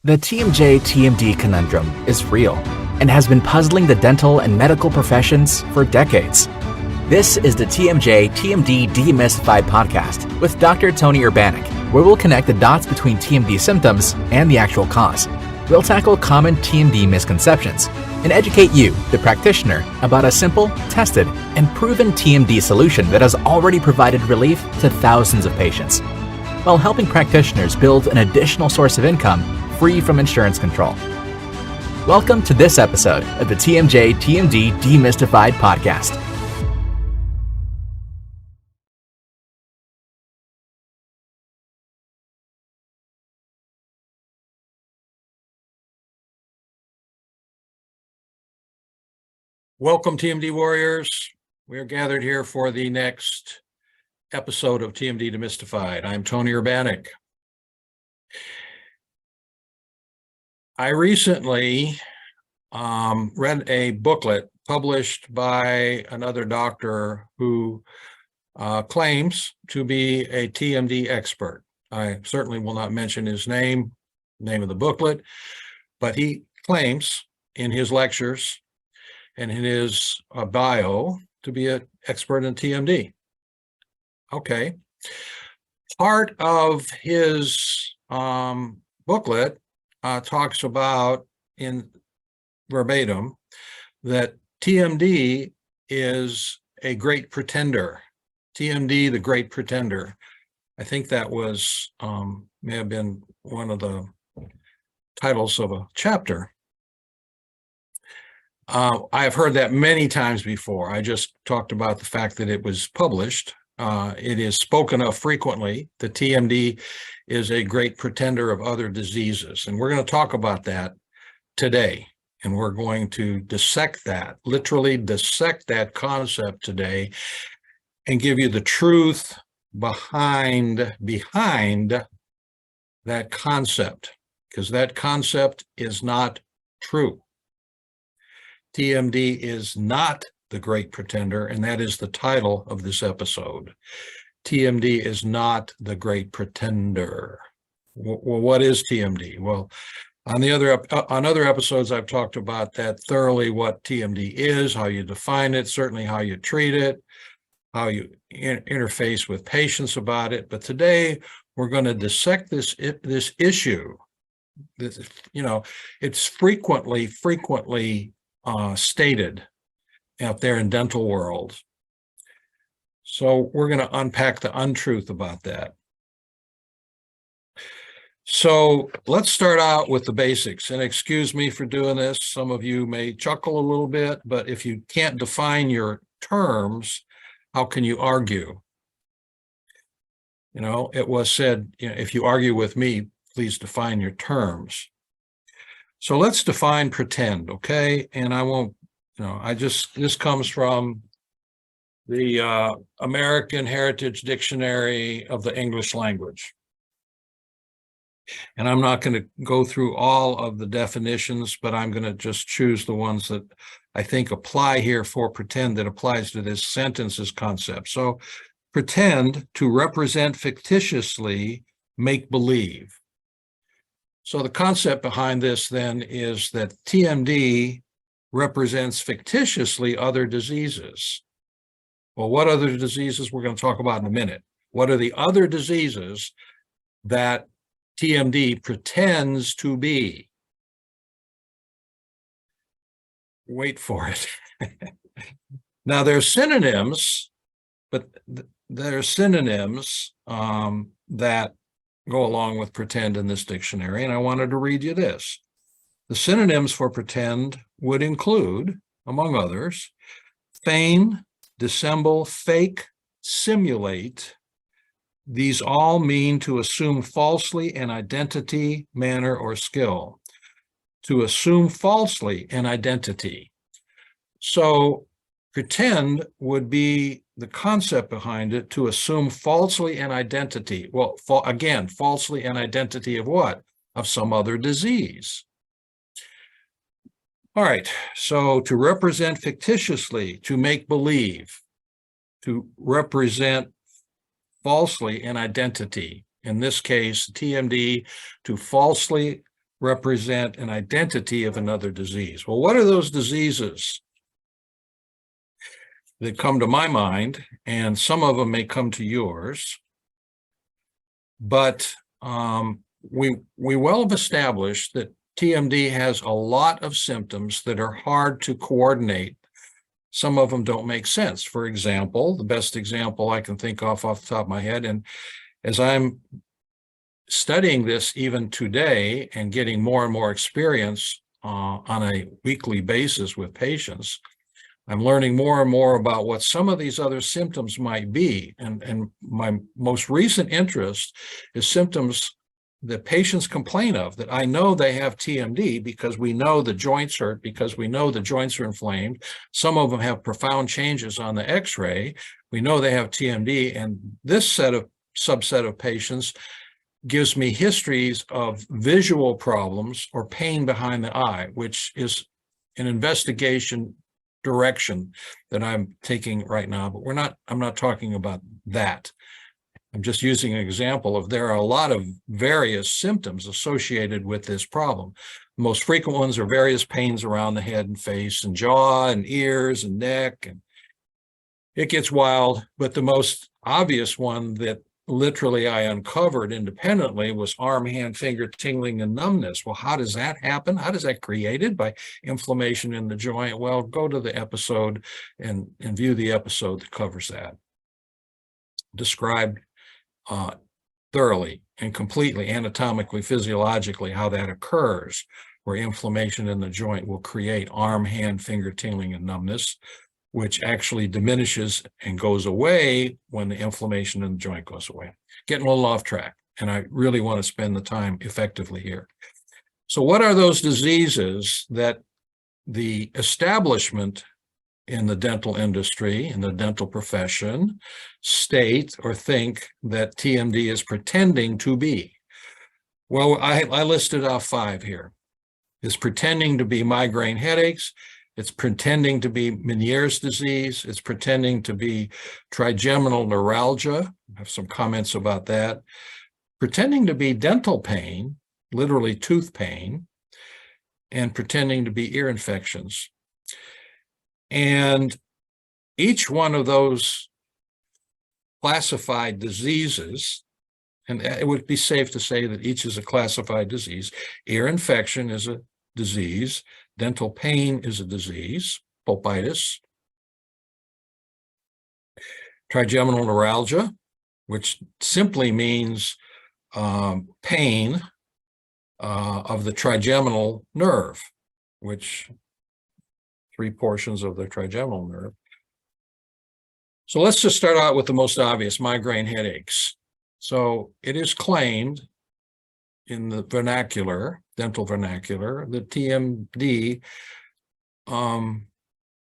The TMJ-TMD conundrum is real and has been puzzling the dental and medical professions for decades. This is the TMJ-TMD Demystified podcast with Dr. Tony Urbanic, where we'll connect the dots between TMD symptoms and the actual cause. We'll tackle common TMD misconceptions and educate you, the practitioner, about a simple, tested, and proven TMD solution that has already provided relief to thousands of patients, while helping practitioners build an additional source of income free from insurance control. Welcome to this episode of the TMJ-TMD Demystified podcast. Welcome, TMD warriors. We are gathered here for the next episode of TMD Demystified. I'm Tony Urbanic. I recently read a booklet published by another doctor who claims to be a TMD expert. I certainly will not mention his name of the booklet, but he claims in his lectures and in his bio to be an expert in TMD. Okay. Part of his booklet talks about in verbatim that TMD is a great pretender. TMD, the great pretender. I think that was, may have been one of the titles of a chapter. I have heard that many times before. I just talked about the fact that it was published. It is spoken of frequently. The TMD is a great pretender of other diseases. And we're going to talk about that today. And we're going to dissect that, literally dissect that concept today and give you the truth behind that concept, because that concept is not true. TMD is not the great pretender, and that is the title of this episode. TMD is not the great pretender. Well, what is TMD? Well, on other episodes, I've talked about that thoroughly, what TMD is, how you define it, certainly how you treat it, how you interface with patients about it. But today, we're going to dissect this issue. It's frequently stated out there in dental world. So we're going to unpack the untruth about that. So let's start out with the basics. And excuse me for doing this. Some of you may chuckle a little bit, but if you can't define your terms, how can you argue? It was said, if you argue with me, please define your terms. So let's define pretend, okay? And I won't, this comes from the American Heritage Dictionary of the English Language. And I'm not going to go through all of the definitions, but I'm going to just choose the ones that I think apply here for pretend, that applies to this sentence's concept. So pretend, to represent fictitiously, make believe. So the concept behind this then is that TMD represents fictitiously other diseases. Well, what other diseases? We're going to talk about in a minute. What are the other diseases that TMD pretends to be? Wait for it. Now, there are synonyms, but there are synonyms that go along with pretend in this dictionary, and I wanted to read you this. The synonyms for pretend would include, among others, feign, dissemble, fake, simulate. These all mean to assume falsely an identity, manner, or skill. To assume falsely an identity. So pretend would be the concept behind it, to assume falsely an identity. Well, again, falsely an identity of what? Of some other disease. All right, so to represent fictitiously, to make believe, to represent falsely an identity. In this case, TMD, to falsely represent an identity of another disease. Well, what are those diseases that come to my mind? And some of them may come to yours, but we well have established that TMD has a lot of symptoms that are hard to coordinate. Some of them don't make sense. For example, the best example I can think of off the top of my head, and as I'm studying this even today and getting more and more experience on a weekly basis with patients, I'm learning more and more about what some of these other symptoms might be. And my most recent interest is symptoms that patients complain of, that I know they have TMD because we know the joints hurt, because we know the joints are inflamed. Some of them have profound changes on the X-ray. We know they have TMD, and this subset of patients gives me histories of visual problems or pain behind the eye, which is an investigation direction that I'm taking right now, but I'm not talking about that. I'm just using an example of there are a lot of various symptoms associated with this problem. The most frequent ones are various pains around the head and face and jaw and ears and neck, and it gets wild. But the most obvious one that literally I uncovered independently was arm, hand, finger tingling and numbness. Well, how does that happen? How does that created? By inflammation in the joint? Well, go to the episode and view the episode that covers that. Described thoroughly and completely, anatomically, physiologically, how that occurs, where inflammation in the joint will create arm, hand, finger tingling and numbness, which actually diminishes and goes away when the inflammation in the joint goes away. Getting a little off track, and I really want to spend the time effectively here. So what are those diseases that the establishment in the dental industry, in the dental profession, state or think that TMD is pretending to be? Well, I listed off 5 here. It's pretending to be migraine headaches. It's pretending to be Meniere's disease. It's pretending to be trigeminal neuralgia. I have some comments about that. Pretending to be dental pain, literally tooth pain, and pretending to be ear infections. And each one of those classified diseases, and it would be safe to say that each is a classified disease. Ear infection is a disease. Dental pain is a disease, pulpitis. Trigeminal neuralgia, which simply means pain of the trigeminal nerve, which 3 portions of the trigeminal nerve. So let's just start out with the most obvious, migraine headaches. So it is claimed in the vernacular, dental vernacular, that TMD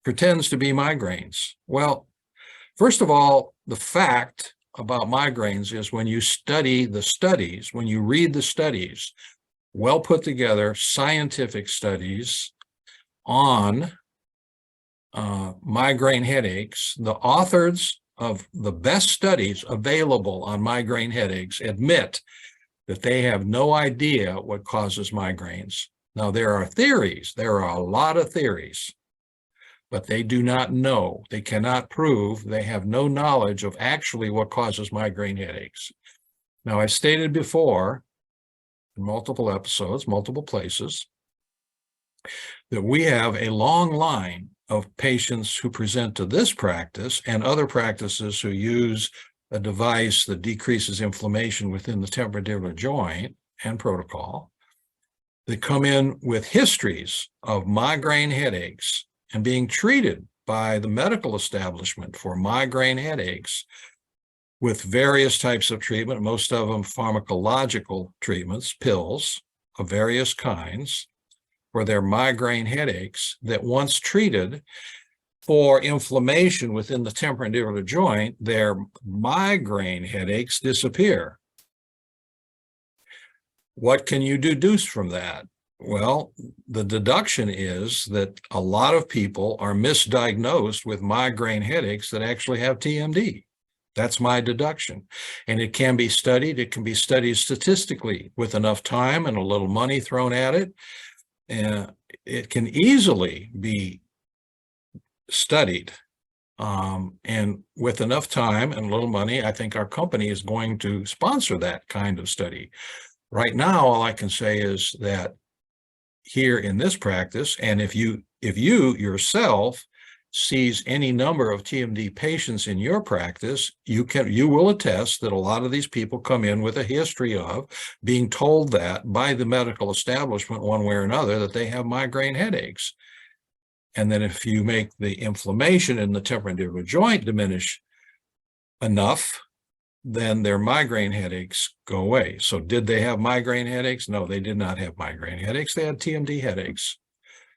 pretends to be migraines. Well, first of all, the fact about migraines is when you study the studies, when you read the studies, well put together scientific studies on migraine headaches, the authors of the best studies available on migraine headaches admit that they have no idea what causes migraines. Now, there are theories, there are a lot of theories, but they do not know. They cannot prove, they have no knowledge of actually what causes migraine headaches. Now, I stated before in multiple episodes, multiple places, that we have a long line of patients who present to this practice and other practices who use a device that decreases inflammation within the temporomandibular joint and protocol, that come in with histories of migraine headaches and being treated by the medical establishment for migraine headaches with various types of treatment, most of them pharmacological treatments, pills of various kinds, for their migraine headaches, that once treated for inflammation within the temporomandibular joint, their migraine headaches disappear. What can you deduce from that? Well, the deduction is that a lot of people are misdiagnosed with migraine headaches that actually have TMD. That's my deduction. And it can be studied. It can be studied statistically with enough time and a little money thrown at it. And it can easily be studied. And with enough time and a little money, I think our company is going to sponsor that kind of study. Right now, all I can say is that here in this practice, and if you yourself sees any number of TMD patients in your practice, you will attest that a lot of these people come in with a history of being told that by the medical establishment one way or another that they have migraine headaches. And then if you make the inflammation in the temporomandibular joint diminish enough, then their migraine headaches go away. So did they have migraine headaches? No, they did not have migraine headaches. They had TMD headaches.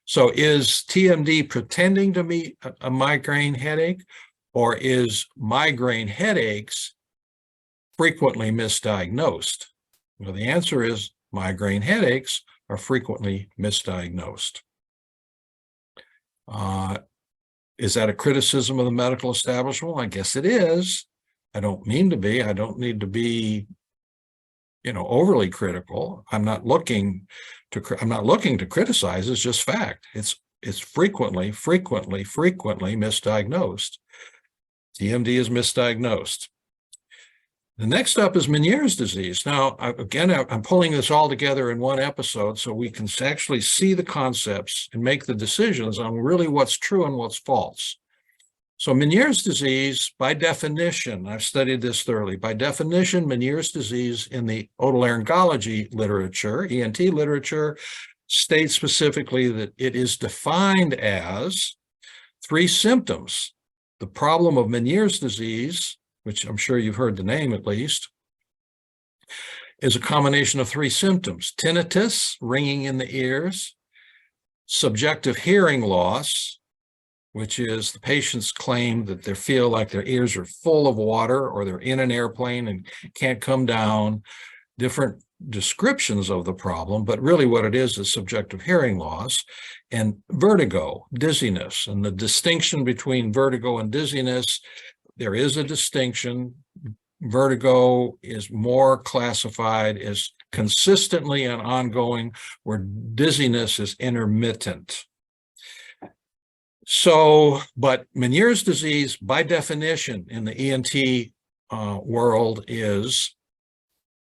So is TMD pretending to be a migraine headache, or is migraine headaches frequently misdiagnosed? Well, the answer is migraine headaches are frequently misdiagnosed. Is that a criticism of the medical establishment? Well, I guess it is. I don't mean to be. I don't need to be, overly critical. I'm not looking to criticize. It's just fact. It's frequently misdiagnosed. TMD is misdiagnosed. The next up is Meniere's disease. Now, again, I'm pulling this all together in one episode so we can actually see the concepts and make the decisions on really what's true and what's false. So Meniere's disease, by definition, I've studied this thoroughly. By definition, Meniere's disease in the otolaryngology literature, ENT literature, states specifically that it is defined as 3 symptoms. The problem of Meniere's disease, which I'm sure you've heard the name at least, is a combination of 3 symptoms: tinnitus, ringing in the ears; subjective hearing loss, which is the patients claim that they feel like their ears are full of water, or they're in an airplane and can't come down. Different descriptions of the problem, but really what it is subjective hearing loss; and vertigo, dizziness. And the distinction between vertigo and dizziness, there is a distinction. Vertigo is more classified as consistently and ongoing, where dizziness is intermittent. So, but Meniere's disease, by definition, in the ENT world, is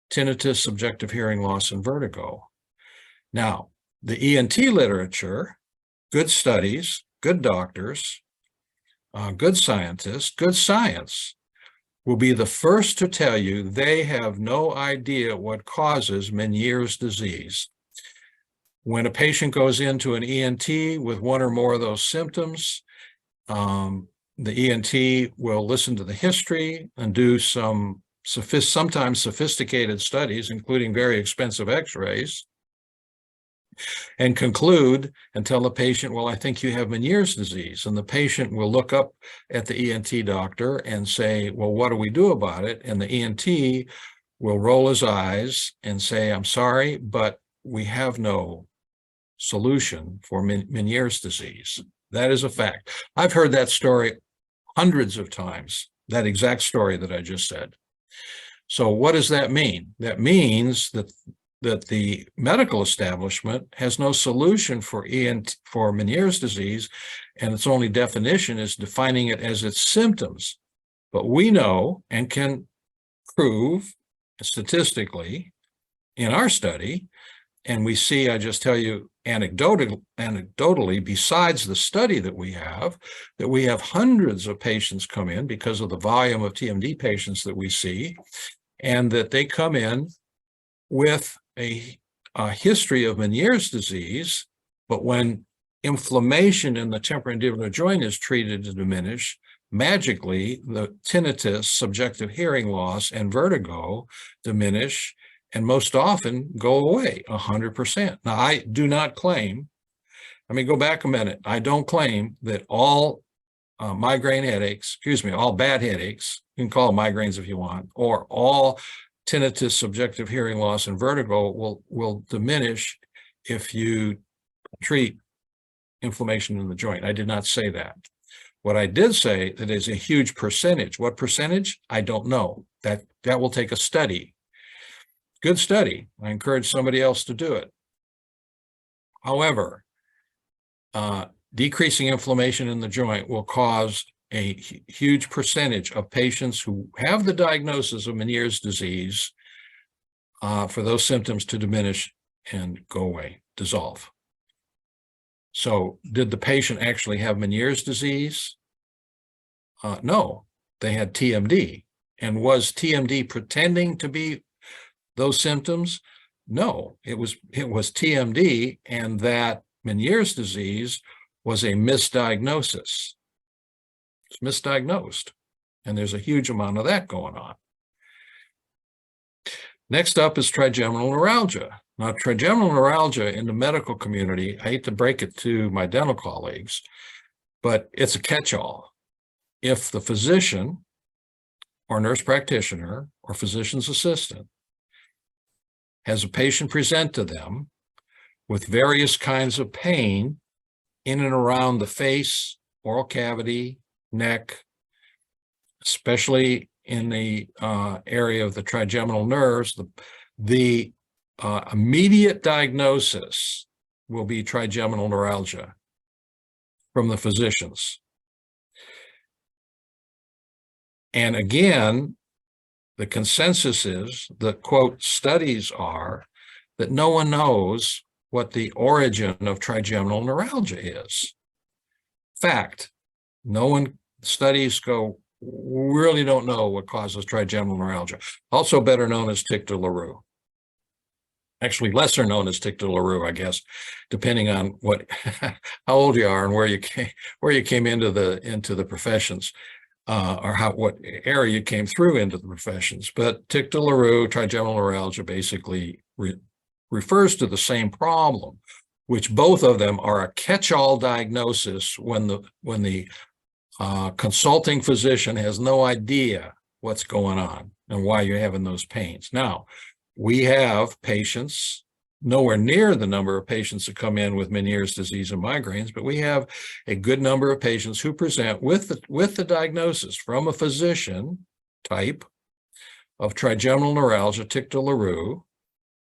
tinnitus, subjective hearing loss, and vertigo. Now, the ENT literature, good studies, good doctors, good scientists, good science, will be the first to tell you they have no idea what causes Meniere's disease. When a patient goes into an ENT with one or more of those symptoms, the ENT will listen to the history and do some sometimes sophisticated studies, including very expensive x-rays, and conclude and tell the patient, well, I think you have Meniere's disease. And the patient will look up at the ENT doctor and say, well, what do we do about it? And the ENT will roll his eyes and say, I'm sorry, but we have no solution for Meniere's disease. That is a fact. I've heard that story hundreds of times, that exact story that I just said. So what does that mean? That means that the medical establishment has no solution for Meniere's disease, and its only definition is defining it as its symptoms. But we know and can prove statistically in our study, and we see, I just tell you anecdotally, besides the study that we have hundreds of patients come in because of the volume of TMD patients that we see, and that they come in with a history of Meniere's disease, but when inflammation in the temporomandibular joint is treated to diminish, magically the tinnitus, subjective hearing loss, and vertigo diminish, and most often go away 100%. Now, I do not claim, let me go back a minute, I don't claim that all migraine headaches, all bad headaches, you can call them migraines if you want, or all tinnitus, subjective hearing loss, and vertigo will diminish if you treat inflammation in the joint. I did not say that. What I did say that is a huge percentage. What percentage? I don't know. That will take a study. Good study. I encourage somebody else to do it. However, decreasing inflammation in the joint will cause a huge percentage of patients who have the diagnosis of Meniere's disease for those symptoms to diminish and go away, dissolve. So did the patient actually have Meniere's disease? No, they had TMD. And was TMD pretending to be those symptoms? No, it was TMD, and that Meniere's disease was a misdiagnosis. It's misdiagnosed, and there's a huge amount of that going on. Next up is trigeminal neuralgia. Now, trigeminal neuralgia in the medical community, I hate to break it to my dental colleagues, but it's a catch-all. If the physician or nurse practitioner or physician's assistant has a patient present to them with various kinds of pain in and around the face, oral cavity, neck, especially in the area of the trigeminal nerves, the immediate diagnosis will be trigeminal neuralgia from the physicians. And again, the consensus is, the quote studies are, that no one knows what the origin of trigeminal neuralgia is. Fact, no one, studies go, really don't know what causes trigeminal neuralgia, also better known as tic de Leroux. Actually, lesser known as tic de Leroux, I guess, depending on what, how old you are and where you came into the professions, or what area you came through into the professions. But tic de Leroux, trigeminal neuralgia, basically refers to the same problem, which both of them are a catch-all diagnosis when the consulting physician has no idea what's going on and why you're having those pains. Now, we have patients, nowhere near the number of patients that come in with Meniere's disease and migraines, but we have a good number of patients who present with the diagnosis from a physician type of trigeminal neuralgia, tic de Leroux,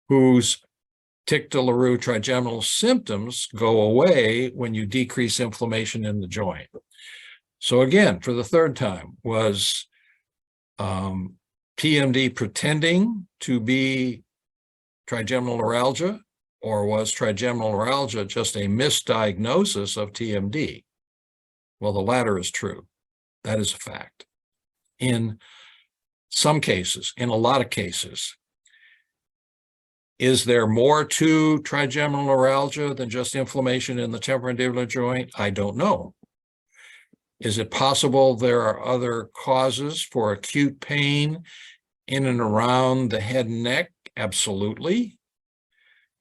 whose tic de Leroux trigeminal symptoms go away when you decrease inflammation in the joint. So again, for the third time, was TMD pretending to be trigeminal neuralgia, or was trigeminal neuralgia just a misdiagnosis of TMD? Well, the latter is true. That is a fact. In some cases, in a lot of cases, is there more to trigeminal neuralgia than just inflammation in the temporomandibular joint? I don't know. Is it possible there are other causes for acute pain in and around the head and neck? Absolutely.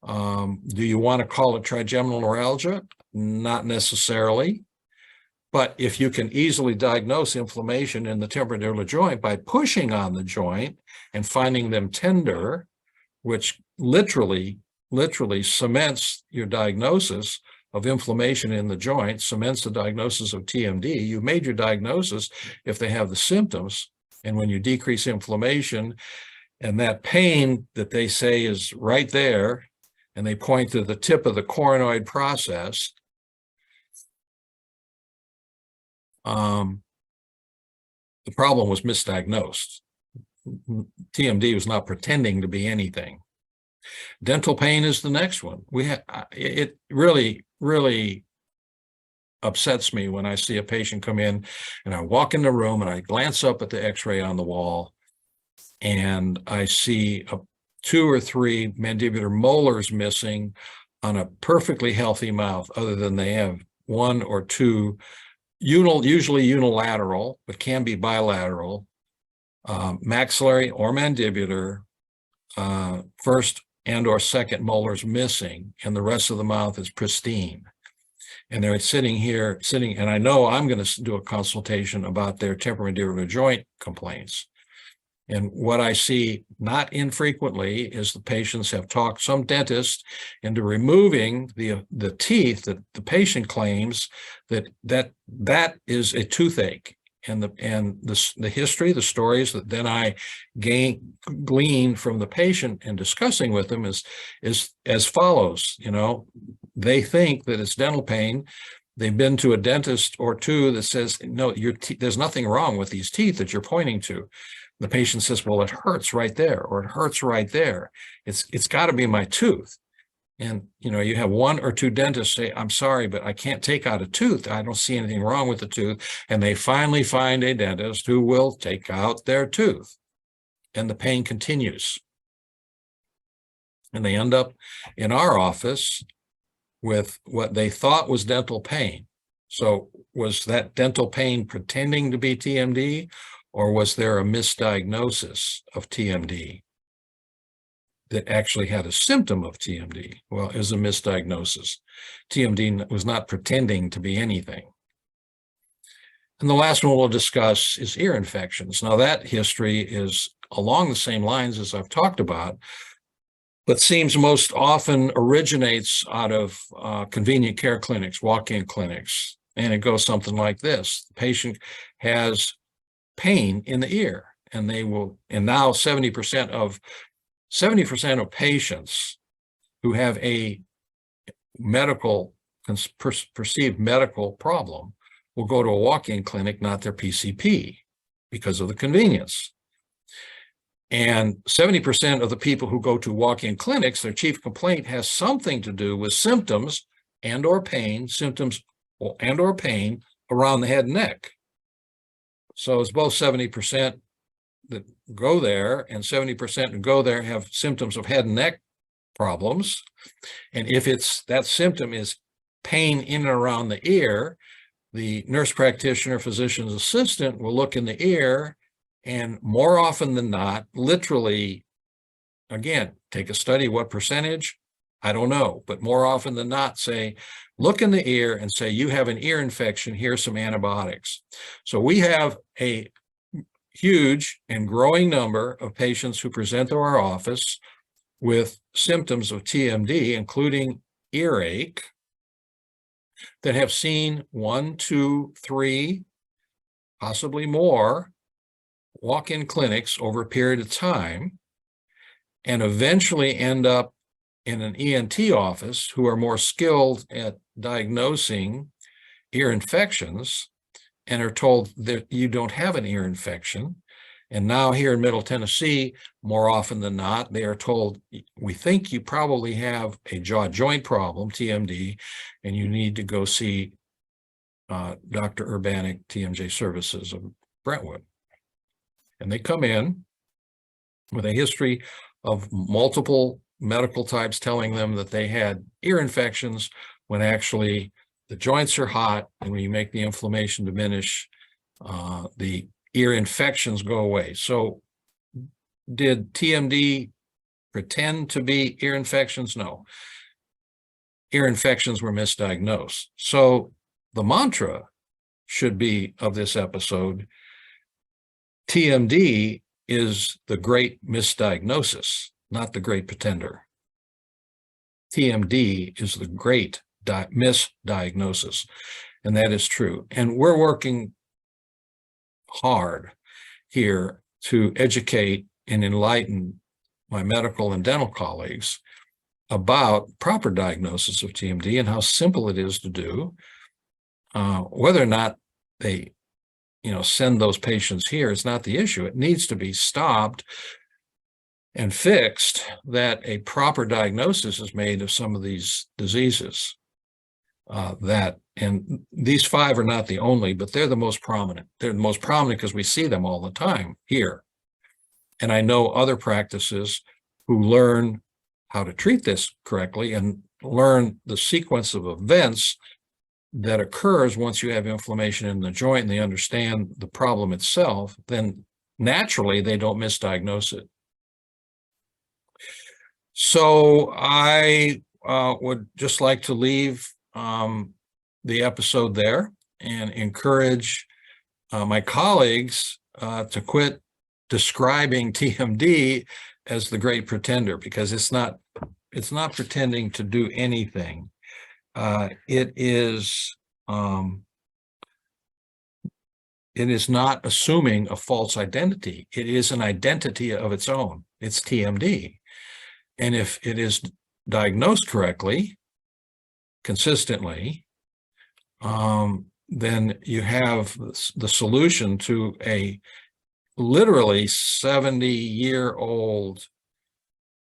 Do you want to call it trigeminal neuralgia? Not necessarily. But if you can easily diagnose inflammation in the temporomandibular joint by pushing on the joint and finding them tender, which literally cements your diagnosis of inflammation in the joint, cements the diagnosis of TMD, you've made your diagnosis if they have the symptoms. And when you decrease inflammation and that pain that they say is right there, and they point to the tip of the coronoid process, the problem was misdiagnosed. TMD was not pretending to be anything. Dental pain is the next one. It really upsets me when I see a patient come in and I walk in the room and I glance up at the x-ray on the wall and I see 2 or 3 mandibular molars missing on a perfectly healthy mouth, other than they have 1 or 2, usually unilateral, but can be bilateral, maxillary or mandibular, first and or second molars missing, and the rest of the mouth is pristine. And they're sitting, and I know I'm going to do a consultation about their temporomandibular joint complaints. And what I see not infrequently is the patients have talked some dentist into removing the teeth that the patient claims that is a toothache. And the history, the stories that then I glean from the patient and discussing with them is as follows. They think that it's dental pain. They've been to a dentist or two that says, no, there's nothing wrong with these teeth that you're pointing to. The patient says, well, it hurts right there, or it hurts right there. It's got to be my tooth. And, you have one or two dentists say, I'm sorry, but I can't take out a tooth. I don't see anything wrong with the tooth. And they finally find a dentist who will take out their tooth, and the pain continues. And they end up in our office with what they thought was dental pain. So was that dental pain pretending to be TMD, or was there a misdiagnosis of TMD that actually had a symptom of TMD? Well, it was a misdiagnosis. TMD was not pretending to be anything. And the last one we'll discuss is ear infections. Now, that history is along the same lines as I've talked about, but seems most often originates out of convenient care clinics, walk-in clinics. And it goes something like this. The patient has pain in the ear, and now 70% of patients who have a perceived medical problem will go to a walk-in clinic, not their PCP, because of the convenience. And 70% of the people who go to walk-in clinics, their chief complaint has something to do with symptoms and/or pain around the head and neck. So it's both 70% that go there and 70% who go there have symptoms of head and neck problems. And if that symptom is pain in and around the ear, the nurse practitioner, physician's assistant will look in the ear, and more often than not, literally, again, take a study, what percentage? I don't know, but more often than not say, look in the ear and say, you have an ear infection, here's some antibiotics. So we have a huge and growing number of patients who present to our office with symptoms of TMD, including earache, that have seen 1, 2, 3, possibly more walk-in clinics over a period of time, and eventually end up in an ENT office who are more skilled at diagnosing ear infections and are told that you don't have an ear infection. And now here in Middle Tennessee, more often than not, they are told, we think you probably have a jaw joint problem, TMD, and you need to go see Dr. Urbanic, TMJ Services of Brentwood. And they come in with a history of multiple medical types telling them that they had ear infections, when actually the joints are hot, and when you make the inflammation diminish, the ear infections go away. So did TMD pretend to be ear infections? No. Ear infections were misdiagnosed. So the mantra should be of this episode, TMD is the great misdiagnosis, not the great pretender. TMD is the great misdiagnosis, and that is true. And we're working hard here to educate and enlighten my medical and dental colleagues about proper diagnosis of TMD and how simple it is to do. Whether or not they send those patients here is not the issue. It needs to be stopped and fixed, that a proper diagnosis is made of some of these diseases. And these 5 are not the only, but they're the most prominent. They're the most prominent because we see them all the time here. And I know other practices who learn how to treat this correctly and learn the sequence of events that occurs once you have inflammation in the joint and they understand the problem itself, then naturally they don't misdiagnose it. So I would just like to leave the episode there and encourage my colleagues to quit describing TMD as the great pretender, because it's not pretending to do anything. It is not assuming a false identity. It is an identity of its own. It's TMD. And if it is diagnosed correctly, consistently, then you have the solution to a literally 70-year-old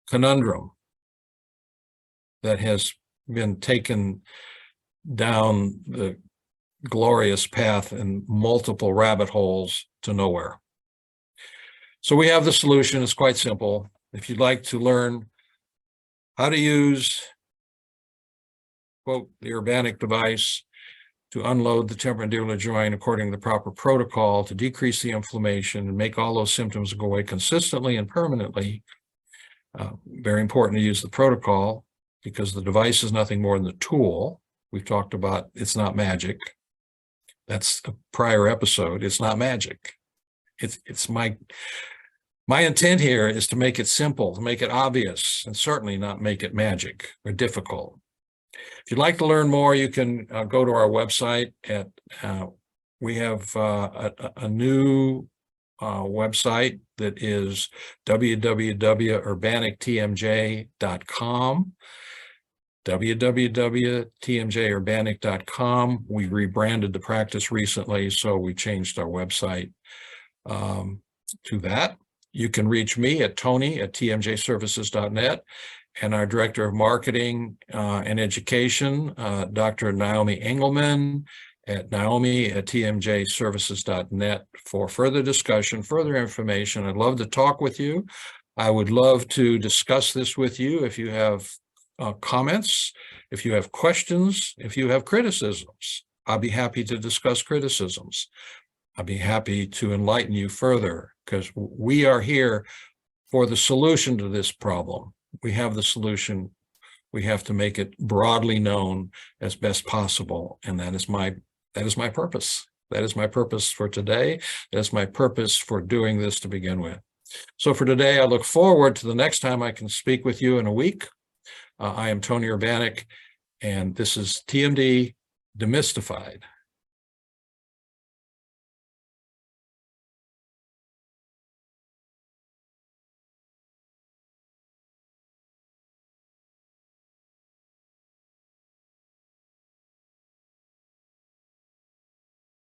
conundrum that has been taken down the glorious path and multiple rabbit holes to nowhere. So we have the solution. It's quite simple. If you'd like to learn how to use, quote, the Urbanic device to unload the temporomandibular joint according to the proper protocol to decrease the inflammation and make all those symptoms go away consistently and permanently, very important to use the protocol, because the device is nothing more than the tool. We've talked about it's not magic. That's a prior episode. It's not magic. It's my intent here is to make it simple, to make it obvious, and certainly not make it magic or difficult. If you'd like to learn more, you can go to our website. We have a new website that is www.urbanictmj.com. www.tmjurbanic.com. We rebranded the practice recently, so we changed our website to that. You can reach me at tony@tmjservices.net, and our Director of Marketing and Education, Dr. Naomi Engelman, at naomi@tmjservices.net for further discussion, further information. I'd love to talk with you. I would love to discuss this with you if you have comments, if you have questions, if you have criticisms. I'll be happy to discuss criticisms. I'll be happy to enlighten you further, because we are here for the solution to this problem. We have the solution. We have to make it broadly known as best possible, and that is my purpose. That is my purpose for today. That's my purpose for doing this to begin with. So for today, I look forward to the next time I can speak with you in a week. I am Tony Urbanic, and this is TMD Demystified.